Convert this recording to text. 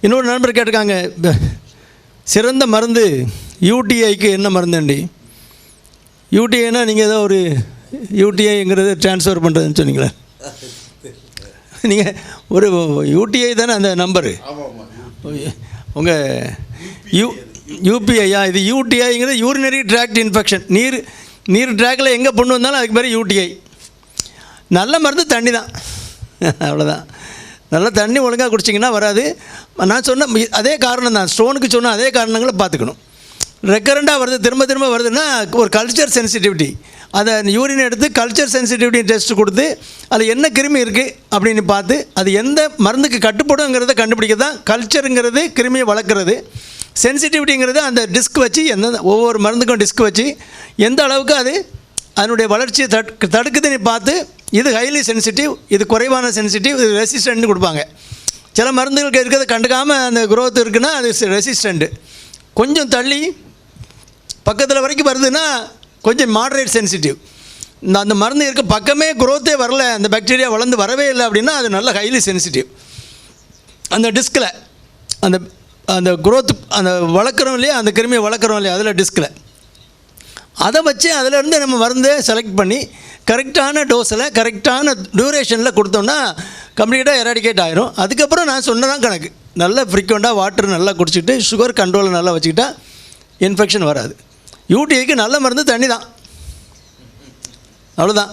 இன்னொரு நண்பர் கேட்டிருக்காங்க, சிறந்த மருந்து யூடிஐக்கு என்ன மருந்துண்டி? யூடிஐனா நீங்கள் ஏதோ ஒரு யூடிஐங்கிறது ட்ரான்ஸ்ஃபர் பண்ணுறதுன்னு சொன்னீங்களே, நீங்கள் ஒரு யூடிஐ தானே அந்த நம்பரு உங்கள் யூபிஐயா? இது யூடிஐங்கிறது யூரினரி ட்ராக்ட் இன்ஃபெக்ஷன். நீர் ட்ராக்கில் எங்கே பொண்ணு வந்தாலும் அதுக்கு பேர் யூடிஐ. நல்ல மருந்து தண்ணி தான், அவ்வளோதான். நல்லா தண்ணி ஒழுங்காக குடிச்சிங்கன்னா வராது. நான் சொன்ன அதே காரணம் தான், ஸ்டோனுக்கு சொன்ன அதே காரணங்களை பார்த்துக்கணும். ரெக்கரண்டாக வருது, திரும்ப திரும்ப வருதுன்னா ஒரு கல்ச்சர் சென்சிட்டிவிட்டி, அதை யூரின் எடுத்து கல்ச்சர் சென்சிட்டிவிட்டி டெஸ்ட் கொடுத்து அது என்ன கிருமி இருக்குது அப்படின்னு பார்த்து அது எந்த மருந்துக்கு கட்டுப்படுங்கிறத கண்டுபிடிக்க தான். கல்ச்சருங்கிறது கிருமியை வளர்க்குறது, சென்சிட்டிவிட்டிங்கிறது அந்த டிஸ்க் வச்சு ஒவ்வொரு மருந்துக்கும் டிஸ்க் வச்சு எந்த அளவுக்கு அது அதனுடைய வளர்ச்சியை தடுக்குதுன்னு பார்த்து இது ஹைலி சென்சிட்டிவ், இது குறைவான சென்சிட்டிவ், இது ரெசிஸ்டன்ட்னு கொடுப்பாங்க. சில மருந்துகளுக்கு இருக்கிறத கண்டுக்காமல் அந்த குரோத் இருக்குன்னா அது ரெசிஸ்டண்ட்டு. கொஞ்சம் தள்ளி பக்கத்தில் வரைக்கும் வருதுன்னா கொஞ்சம் மாடரேட் சென்சிட்டிவ். அந்த மருந்து இருக்க பக்கமே குரோத்தே வரல, அந்த பாக்டீரியா வளர்ந்து வரவே இல்லை அப்படின்னா அது நல்ல ஹைலி சென்சிட்டிவ். அந்த டிஸ்கில் அந்த அந்த குரோத் அந்த வளர்க்குறோம் இல்லையா, அந்த கிருமியை வளர்க்குறோம் இல்லையா, அதில் டிஸ்கில் அதை வச்சு அதிலேருந்து நம்ம மருந்தை செலக்ட் பண்ணி கரெக்டான டோஸில் கரெக்டான டியூரேஷனில் கொடுத்தோம்னா கம்ப்ளீட்டாக எராடிகேட் ஆகிரும். அதுக்கப்புறம் நான் சொன்னதான் கணக்கு, நல்லா ஃப்ரீக்வெண்ட்டாக வாட்டர் நல்லா குடிச்சிக்கிட்டு சுகர் கண்ட்ரோலை நல்லா வச்சுக்கிட்டா இன்ஃபெக்ஷன் வராது. யூடிஐக்கு நல்ல மருந்து தண்ணி தான், அவ்வளோதான்.